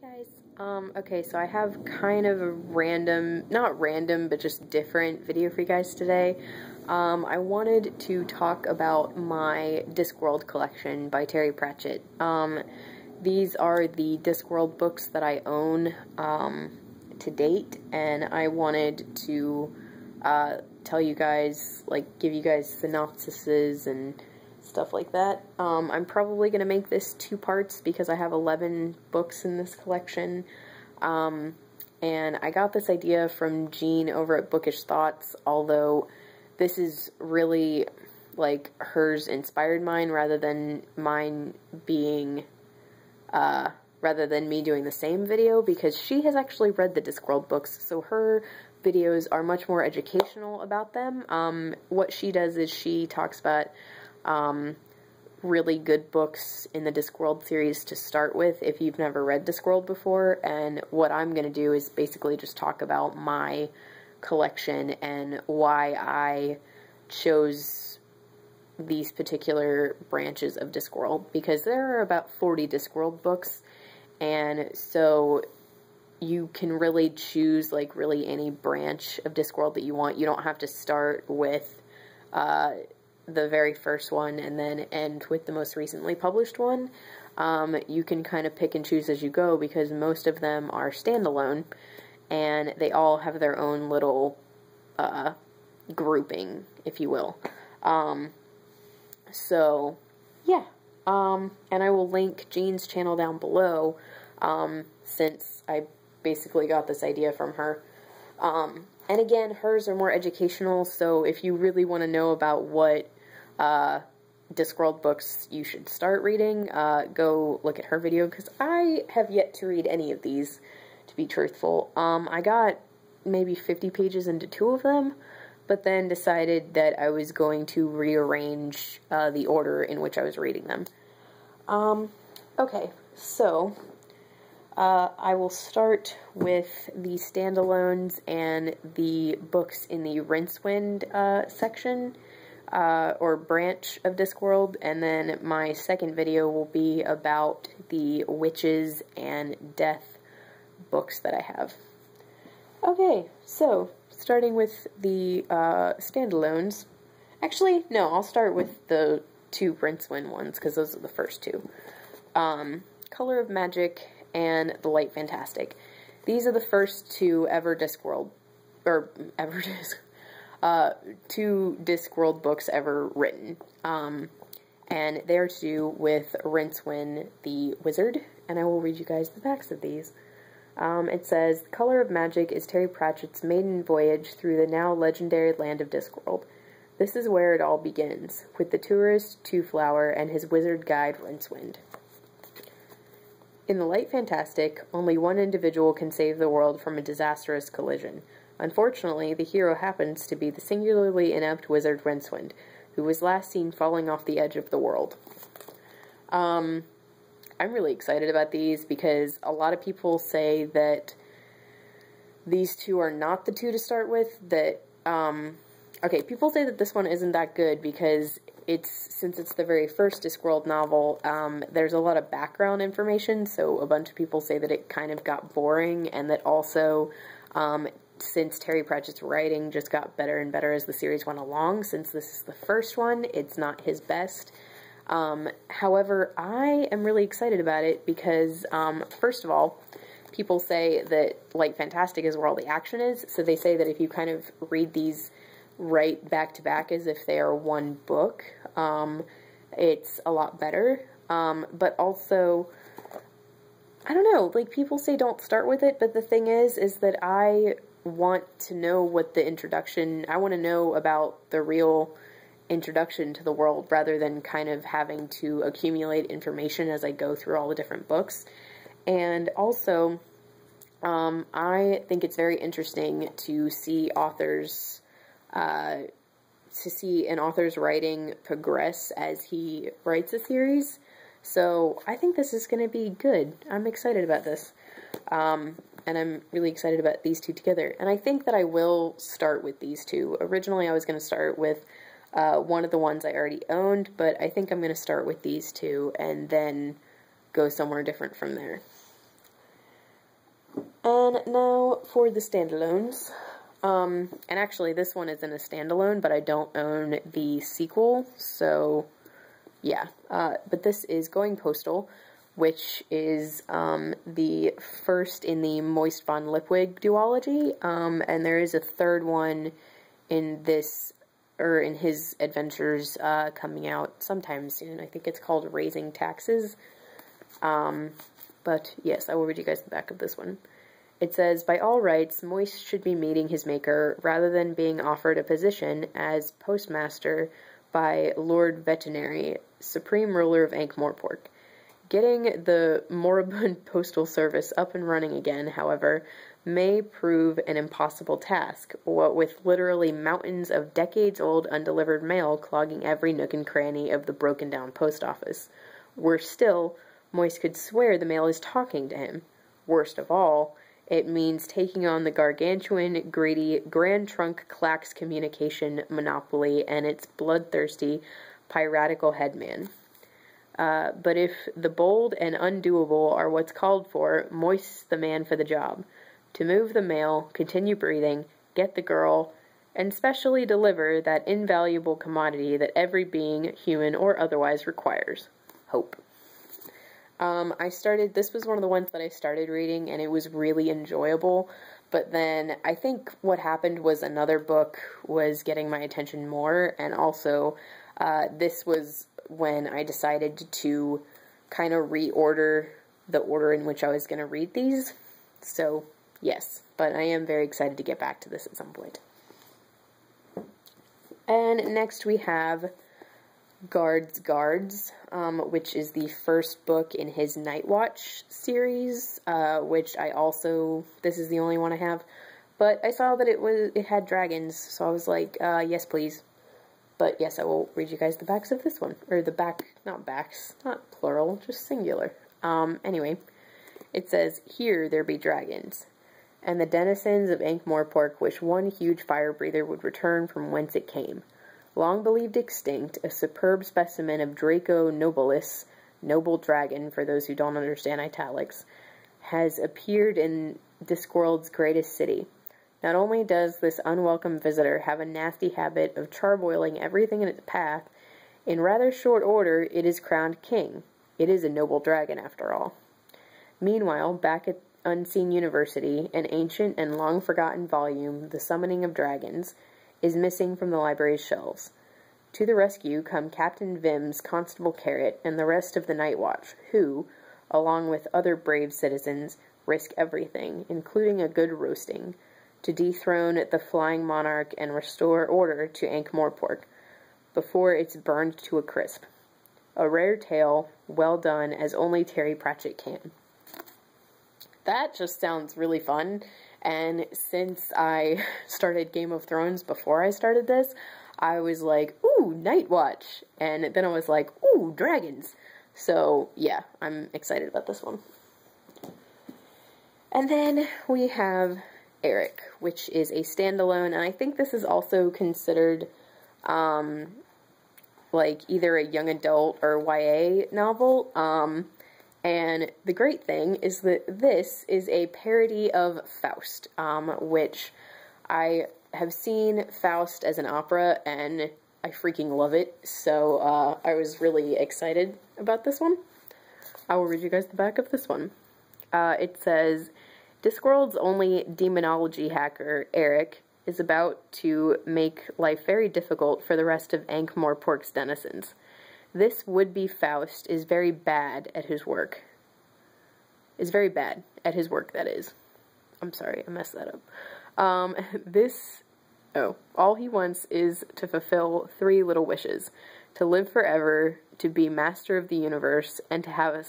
Hi guys. Okay, so I have kind of a random, not random, but just different video for you guys today. I wanted to talk about my Discworld collection by Terry Pratchett. These are the Discworld books that I own to date, and I wanted to tell you guys, give you guys synopsises and stuff like that. I'm probably going to make this 2 parts because I have 11 books in this collection, and I got this idea from Jean over at Bookish Thoughts, although this is really, hers inspired mine rather than mine being, rather than me doing the same video, because she has actually read the Discworld books, so her videos are much more educational about them. What she does is she talks about really good books in the Discworld series to start with if you've never read Discworld before, and what I'm going to do is basically just talk about my collection and why I chose these particular branches of Discworld, because there are about 40 Discworld books, and so you can really choose really any branch of Discworld that you want. You don't have to start with the very first one and then end with the most recently published one. You can kind of pick and choose as you go, because most of them are standalone and they all have their own little grouping, if you will. So yeah, and I will link Jean's channel down below, since I basically got this idea from her. And again, hers are more educational, so if you really want to know about what Discworld books you should start reading, go look at her video, because I have yet to read any of these, to be truthful. I got maybe 50 pages into 2 of them, but then decided that I was going to rearrange the order in which I was reading them. Okay, so I will start with the standalones and the books in the Rincewind section, or branch of Discworld, and then my second video will be about the witches and death books that I have. Okay, so starting with the standalones. Actually, no, I'll start with the 2 Rincewind ones, because those are the first 2. Color of Magic and The Light Fantastic. These are the first 2 ever Discworld, or ever 2 Discworld books ever written. And they're to do with Rincewind the Wizard, and I will read you guys the backs of these. It says, "The Color of Magic is Terry Pratchett's maiden voyage through the now legendary land of Discworld. This is where it all begins, with the tourist Two-Flower and his wizard guide Rincewind. In The Light Fantastic, only one individual can save the world from a disastrous collision. Unfortunately, the hero happens to be the singularly inept wizard Rincewind, who was last seen falling off the edge of the world." I'm really excited about these because a lot of people say that these 2 are not the 2 to start with, that, okay, people say that this one isn't that good because since it's the very first Discworld novel, there's a lot of background information, so a bunch of people say that it kind of got boring, and that also, since Terry Pratchett's writing just got better and better as the series went along, since this is the first one, it's not his best. However, I am really excited about it because, first of all, people say that Light Fantastic is where all the action is, so they say that if you kind of read these right back to back as if they are one book, it's a lot better. But also, I don't know, people say don't start with it, but the thing is that I want to know what the introduction, I want to know about the real introduction to the world rather than kind of having to accumulate information as I go through all the different books. And also, I think it's very interesting to see authors, to see an author's writing progress as he writes a series. So I think this is going to be good. I'm excited about this. And I'm really excited about these 2 together. And I think that I will start with these 2. Originally I was going to start with one of the ones I already owned, but I think I'm going to start with these 2 and then go somewhere different from there. And now for the standalones. And actually this one isn't a standalone, but I don't own the sequel, so yeah. But this is Going Postal, which is the first in the Moist von Lipwig duology, and there is a third one in this, or in his adventures, coming out sometime soon. I think it's called Raising Taxes. But yes, I will read you guys the back of this one. It says, by all rights, Moist should be meeting his maker rather than being offered a position as postmaster by Lord Veterinary, supreme ruler of Ankh-Morpork. Getting the moribund postal service up and running again, however, may prove an impossible task, what with literally mountains of decades-old undelivered mail clogging every nook and cranny of the broken-down post office. Worse still, Moist could swear the mail is talking to him. Worst of all, it means taking on the gargantuan, greedy, Grand Trunk Clacks communication monopoly and its bloodthirsty, piratical headman. But if the bold and undoable are what's called for, Moist's the man for the job. To move the mail, continue breathing, get the girl, and specially deliver that invaluable commodity that every being, human or otherwise, requires. Hope. This was one of the ones that I started reading, and it was really enjoyable, but then I think what happened was another book was getting my attention more, and also, this was when I decided to kind of reorder the order in which I was going to read these, so, yes, but I am very excited to get back to this at some point. And next we have Guards, which is the first book in his Night Watch series, which this is the only one I have, but I saw that it had dragons, so I was like, yes please. But yes, I will read you guys the backs of this one, or not backs, not plural, just singular. Anyway, it says, here there be dragons, and the denizens of Ankh-Morpork wish one huge fire-breather would return from whence it came. Long believed extinct, a superb specimen of Draco nobilis, noble dragon, for those who don't understand italics, has appeared in Discworld's greatest city. Not only does this unwelcome visitor have a nasty habit of charboiling everything in its path, in rather short order it is crowned king. It is a noble dragon, after all. Meanwhile, back at Unseen University, an ancient and long-forgotten volume, The Summoning of Dragons, is missing from the library's shelves. To the rescue come Captain Vim's Constable Carrot and the rest of the Night Watch, who, along with other brave citizens, risk everything, including a good roasting, to dethrone the flying monarch and restore order to Ankh-Morpork before it's burned to a crisp. A rare tale, well done as only Terry Pratchett can. That just sounds really fun, and since I started Game of Thrones before I started this, I was like, ooh, Night Watch, and then I was like, ooh, dragons. So, yeah, I'm excited about this one. And then we have Eric, which is a standalone, and I think this is also considered, like, either a young adult or YA novel, and the great thing is that this is a parody of Faust, which I have seen Faust as an opera, and I freaking love it, so I was really excited about this one. I will read you guys the back of this one. It says, Discworld's only demonology hacker, Eric, is about to make life very difficult for the rest of Ankh-Morpork's denizens. This would-be Faust is very bad at his work. That is. I'm sorry, I messed that up. All he wants is to fulfill 3 little wishes. To live forever, to be master of the universe, and to have a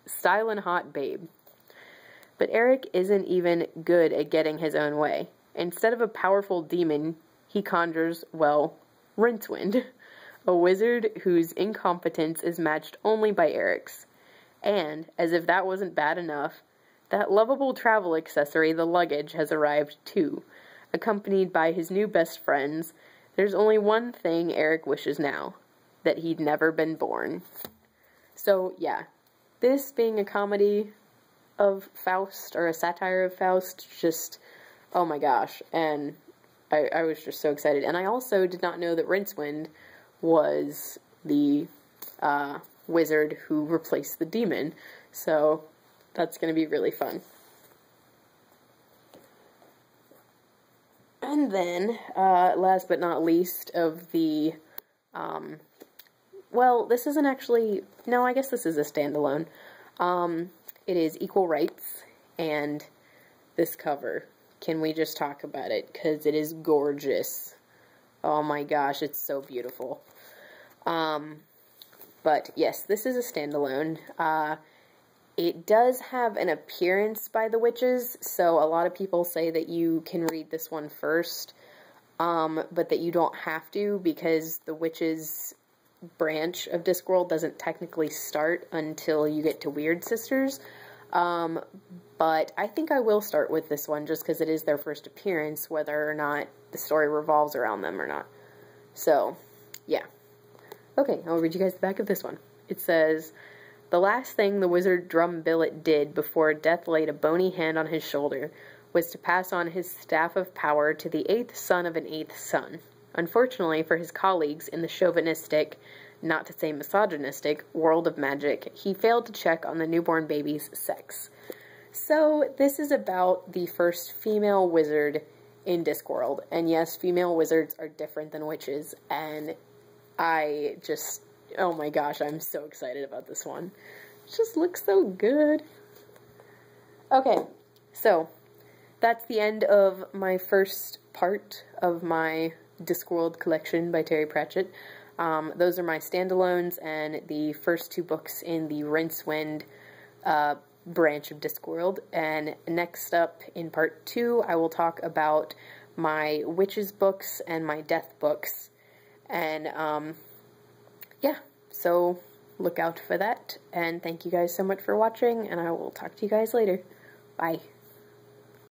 stylin' hot babe. But Eric isn't even good at getting his own way. Instead of a powerful demon, he conjures, well, Rincewind, a wizard whose incompetence is matched only by Eric's. And, as if that wasn't bad enough, that lovable travel accessory, the luggage, has arrived too. Accompanied by his new best friends, there's only one thing Eric wishes now, that he'd never been born. So, yeah, this being a comedy, of Faust, or a satire of Faust, just, oh my gosh, and I was just so excited. And I also did not know that Rincewind was the wizard who replaced the demon, so that's going to be really fun. And then, last but not least of the, well, this isn't actually, no, I guess this is a standalone. It is Equal Rights, and this cover. Can we just talk about it? Because it is gorgeous. Oh my gosh, it's so beautiful. But yes, this is a standalone. It does have an appearance by the witches, so a lot of people say that you can read this one first, but that you don't have to, because the witches branch of Discworld doesn't technically start until you get to Weird Sisters. But I think I will start with this one just because it is their first appearance, whether or not the story revolves around them or not. So, yeah. Okay, I'll read you guys the back of this one. It says, "The last thing the wizard Drumbillet did before death laid a bony hand on his shoulder was to pass on his staff of power to the 8th son of an 8th son. Unfortunately for his colleagues in the chauvinistic, not to say misogynistic, world of magic, he failed to check on the newborn baby's sex." So, this is about the first female wizard in Discworld. And yes, female wizards are different than witches, and I just, oh my gosh, I'm so excited about this one. It just looks so good. Okay, so that's the end of my first part of my Discworld collection by Terry Pratchett. Those are my standalones and the first 2 books in the Rincewind branch of Discworld. And next up, in part 2, I will talk about my witches books and my death books. And, yeah, so look out for that. And thank you guys so much for watching, and I will talk to you guys later. Bye.